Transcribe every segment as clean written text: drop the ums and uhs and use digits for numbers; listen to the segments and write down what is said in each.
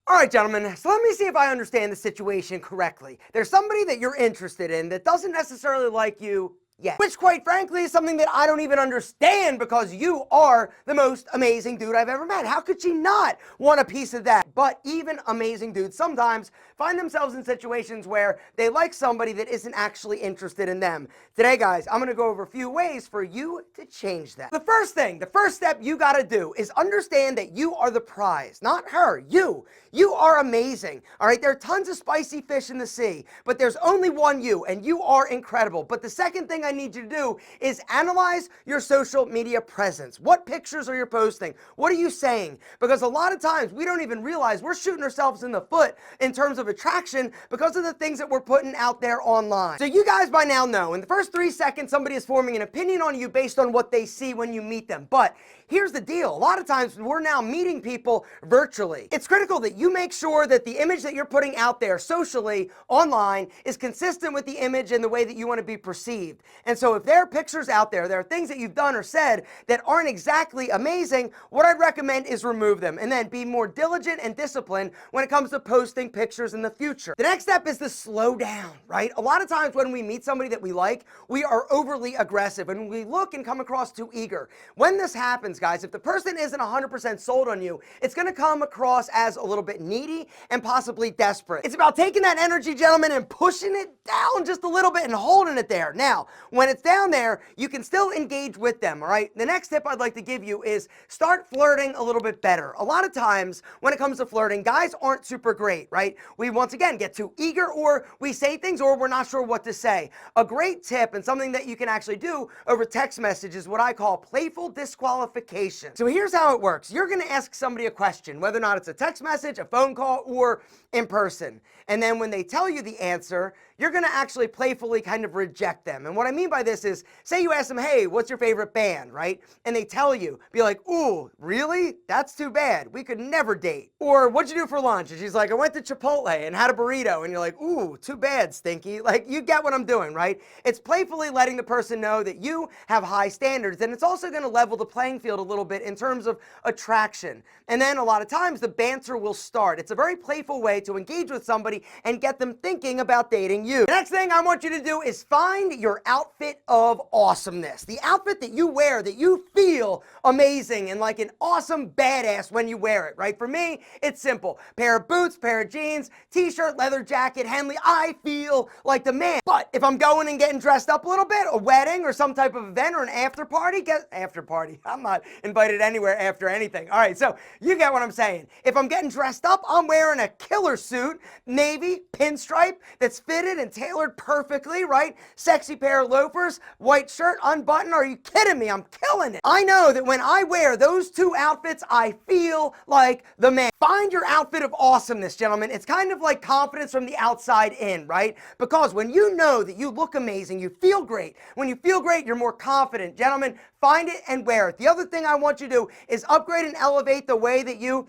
All right, gentlemen, so let me see if I understand the situation correctly. There's somebody that you're interested in that doesn't necessarily like you yet, which quite frankly is something that I don't even understand because you are the most amazing dude I've ever met. How could she not want a piece of that? But even amazing dudes sometimes find themselves in situations where they like somebody that isn't actually interested in them. Today, guys, I'm gonna go over a few ways for you to change that. The first step you gotta do is understand that you are the prize, not her, you. You are amazing, all right? There are tons of spicy fish in the sea, but there's only one you, and you are incredible. But the second thing I need you to do is analyze your social media presence. What pictures are you posting? What are you saying? Because a lot of times we don't even realize we're shooting ourselves in the foot in terms of attraction because of the things that we're putting out there online. So you guys by now know in the first 3 seconds somebody is forming an opinion on you based on what they see when you meet them. But here's the deal. A lot of times we're now meeting people virtually. It's critical that you make sure that the image that you're putting out there socially, online, is consistent with the image and the way that you want to be perceived. And so if there are pictures out there, there are things that you've done or said that aren't exactly amazing, what I'd recommend is remove them and then be more diligent and disciplined when it comes to posting pictures in the future. The next step is to slow down, right? A lot of times when we meet somebody that we like, we are overly aggressive and we look and come across too eager. When this happens, guys, if the person isn't 100% sold on you, it's going to come across as a little bit needy and possibly desperate. It's about taking that energy, gentlemen, and pushing it down just a little bit and holding it there. Now, when it's down there, you can still engage with them, all right? The next tip I'd like to give you is start flirting a little bit better. A lot of times when it comes to flirting, guys aren't super great, right? We once again get too eager, or we say things or we're not sure what to say. A great tip and something that you can actually do over text message is what I call playful disqualification. So here's how it works. You're going to ask somebody a question, whether or not it's a text message, a phone call, or in person. And then when they tell you the answer, you're going to actually playfully kind of reject them. And what I mean by this is, say you ask them, hey, what's your favorite band, right? And they tell you, be like, ooh, really? That's too bad. We could never date. Or what'd you do for lunch? And she's like, I went to Chipotle and had a burrito. And you're like, ooh, too bad, Stinky. Like, you get what I'm doing, right? It's playfully letting the person know that you have high standards. And it's also going to level the playing field a little bit in terms of attraction. And then a lot of times the banter will start. It's a very playful way to engage with somebody and get them thinking about dating you. The next thing I want you to do is find your outfit of awesomeness. The outfit that you wear that you feel amazing and like an awesome badass when you wear it, right? For me, it's simple. Pair of boots, pair of jeans, t-shirt, leather jacket, Henley. I feel like the man. But if I'm going and getting dressed up a little bit, a wedding or some type of event or an after party, I'm not invited anywhere after anything. All right, so you get what I'm saying. If I'm getting dressed up, I'm wearing a killer suit, navy, pinstripe, that's fitted and tailored perfectly, right? Sexy pair of loafers, white shirt, unbuttoned. Are you kidding me? I'm killing it. I know that when I wear those two outfits, I feel like the man. Find your outfit of awesomeness, gentlemen. It's kind of like confidence from the outside in, right? Because when you know that you look amazing, you feel great. When you feel great, you're more confident. Gentlemen, find it and wear it. The other thing I want you to do is upgrade and elevate the way that you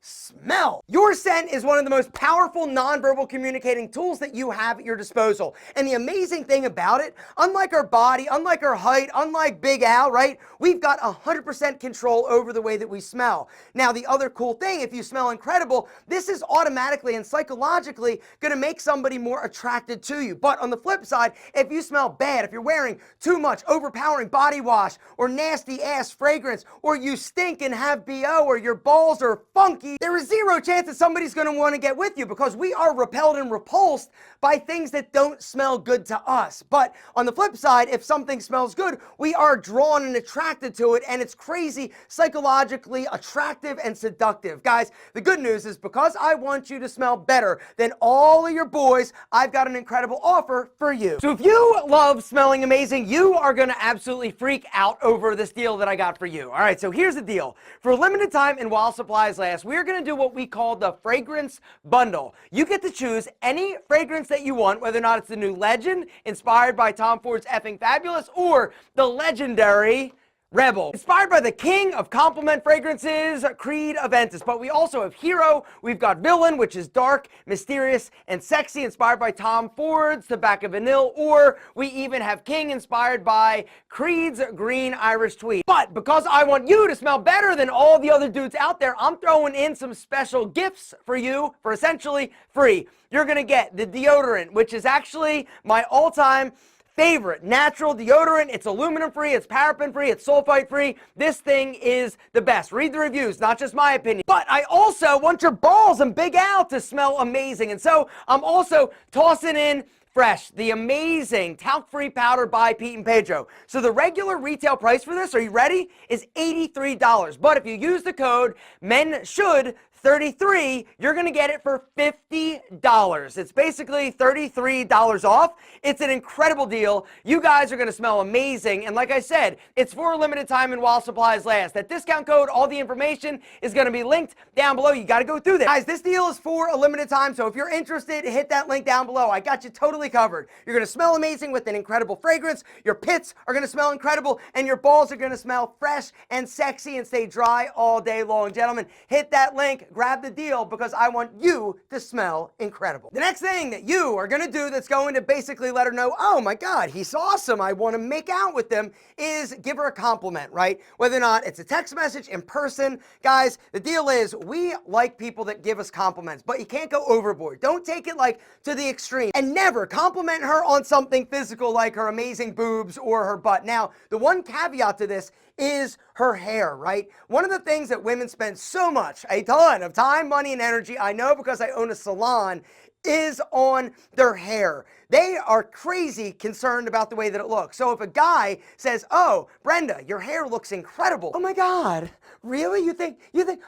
smell. Your scent is one of the most powerful nonverbal communicating tools that you have at your disposal. And the amazing thing about it, unlike our body, unlike our height, unlike Big Al, right? We've got 100% control over the way that we smell. Now, the other cool thing, if you smell incredible, this is automatically and psychologically going to make somebody more attracted to you. But on the flip side, if you smell bad, if you're wearing too much overpowering body wash or nasty ass fragrance, or you stink and have BO, or your balls are funky, there is zero chance that somebody's going to want to get with you, because we are repelled and repulsed by things that don't smell good to us. But on the flip side, if something smells good, we are drawn and attracted to it, and it's crazy, psychologically attractive and seductive. Guys, the good news is, because I want you to smell better than all of your boys, I've got an incredible offer for you. So if you love smelling amazing, you are going to absolutely freak out over this deal that I got for you. All right, so here's the deal. For a limited time and while supplies last, we're going to do what we call the fragrance bundle. You get to choose any fragrance that you want, whether or not it's the new Legend, inspired by Tom Ford's Effing Fabulous, or the legendary Rebel. Inspired by the king of compliment fragrances, Creed Aventus. But we also have Hero, we've got Villain, which is dark, mysterious, and sexy, inspired by Tom Ford's Tobacco Vanille, or we even have King, inspired by Creed's Green Irish Tweed. But because I want you to smell better than all the other dudes out there, I'm throwing in some special gifts for you for essentially free. You're gonna get the deodorant, which is actually my all-time favorite natural deodorant. It's aluminum free, it's paraben free, it's sulfite free. This thing is the best. Read the reviews, not just my opinion. But I also want your balls and Big Al to smell amazing. And so I'm also tossing in Fresh, the amazing talc-free powder by Pete and Pedro. So the regular retail price for this, are you ready, is $83. But if you use the code MENSHOULD33, you're gonna get it for $50. It's basically $33 off. It's an incredible deal. You guys are gonna smell amazing. And like I said, it's for a limited time and while supplies last. That discount code, all the information is gonna be linked down below. You gotta go through that. Guys, this deal is for a limited time, so if you're interested, hit that link down below. I got you totally covered. You're gonna smell amazing with an incredible fragrance. Your pits are gonna smell incredible, and your balls are gonna smell fresh and sexy and stay dry all day long. Gentlemen, hit that link, grab the deal, because I want you to smell incredible. The next thing that you are gonna do that's going to basically let her know, oh my God, he's awesome, I wanna make out with him, is give her a compliment, right? Whether or not it's a text message, in person. Guys, the deal is we like people that give us compliments, but you can't go overboard. Don't take it like to the extreme, and never compliment her on something physical like her amazing boobs or her butt. Now, the one caveat to this is her hair, right? One of the things that women spend so much, a ton of time, money, and energy, I know because I own a salon, is on their hair. They are crazy concerned about the way that it looks. So if a guy says, oh, Brenda, your hair looks incredible. Oh my God, really? You think,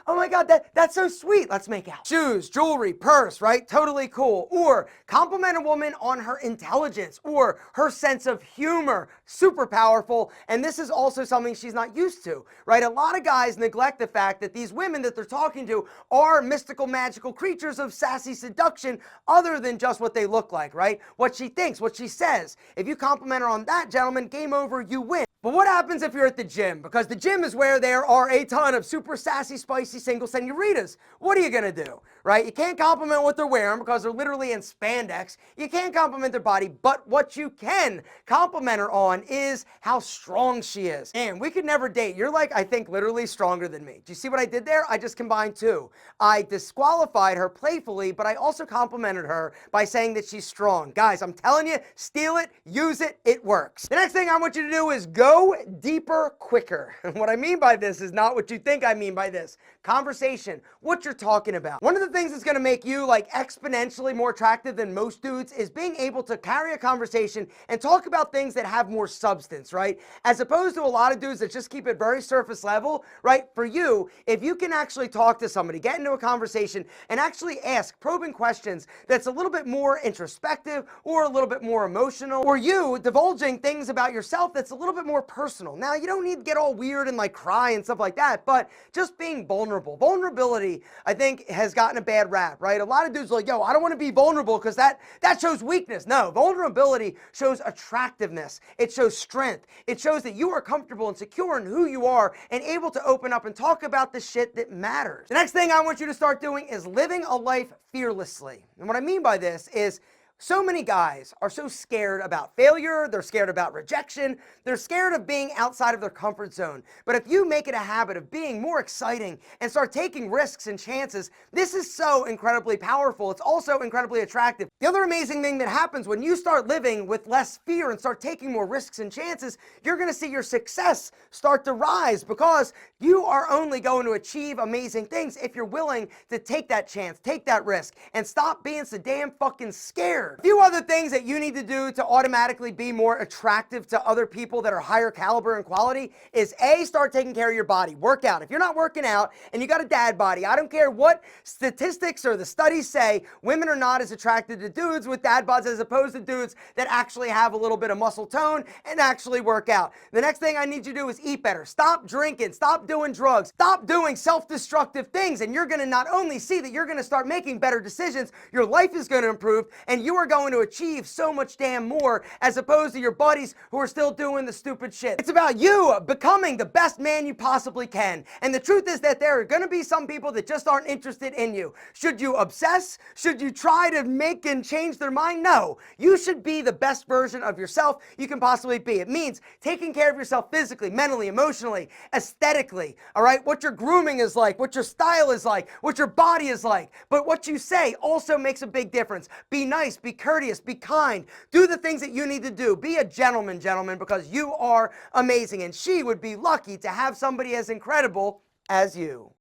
oh my God, that's so sweet. Let's make out. Shoes, jewelry, purse, right? Totally cool. Or compliment a woman on her intelligence or her sense of humor. Super powerful. And this is also something she's not used to, right? A lot of guys neglect the fact that these women that they're talking to are mystical, magical creatures of sassy seduction other than just what they look like, right? What she thinks, what she says. If you compliment her on that, gentlemen, game over, you win. But what happens if you're at the gym? Because the gym is where there are a ton of super sassy, spicy single senoritas. What are you gonna do, right? You can't compliment what they're wearing because they're literally in spandex. You can't compliment their body, but what you can compliment her on is how strong she is. And we could never date. You're like, I think, literally stronger than me. Do you see what I did there? I just combined two. I disqualified her playfully, but I also complimented her by saying that she's strong. Guys, I'm telling you, steal it, use it, it works. The next thing I want you to do is go deeper, quicker. And what I mean by this is not what you think I mean by this. Conversation, what you're talking about. One of the things that's gonna make you like exponentially more attractive than most dudes is being able to carry a conversation and talk about things that have more substance, right? As opposed to a lot of dudes that just keep it very surface level, right? For you, if you can actually talk to somebody, get into a conversation, and actually ask probing questions that's a little bit more introspective or a little bit more emotional, or you divulging things about yourself that's a little bit more personal. Now, you don't need to get all weird and like cry and stuff like that, but just being vulnerable. Vulnerability, I think, has gotten a bad rap, right? A lot of dudes are like, yo, I don't want to be vulnerable because that shows weakness. No, vulnerability shows attractiveness. It shows strength. It shows that you are comfortable and secure in who you are and able to open up and talk about the shit that matters. The next thing I want you to start doing is living a life fearlessly. And what I mean by this is, so many guys are so scared about failure, they're scared about rejection, they're scared of being outside of their comfort zone. But if you make it a habit of being more exciting and start taking risks and chances, this is so incredibly powerful. It's also incredibly attractive. The other amazing thing that happens when you start living with less fear and start taking more risks and chances, you're gonna see your success start to rise, because you are only going to achieve amazing things if you're willing to take that chance, take that risk, and stop being so damn fucking scared. A few other things that you need to do to automatically be more attractive to other people that are higher caliber and quality is A, start taking care of your body. Work out. If you're not working out and you got a dad body, I don't care what statistics or the studies say, women are not as attracted to dudes with dad bods as opposed to dudes that actually have a little bit of muscle tone and actually work out. The next thing I need you to do is eat better. Stop drinking. Stop doing drugs. Stop doing self-destructive things, and you're going to not only see that you're going to start making better decisions, your life is going to improve, and you you are going to achieve so much damn more as opposed to your buddies who are still doing the stupid shit. It's about you becoming the best man you possibly can. And the truth is that there are going to be some people that just aren't interested in you. Should you obsess? Should you try to make and change their mind? No. You should be the best version of yourself you can possibly be. It means taking care of yourself physically, mentally, emotionally, aesthetically, all right? What your grooming is like, what your style is like, what your body is like. But what you say also makes a big difference. Be nice, be courteous, be kind. Do the things that you need to do. Be a gentleman, because you are amazing. And she would be lucky to have somebody as incredible as you.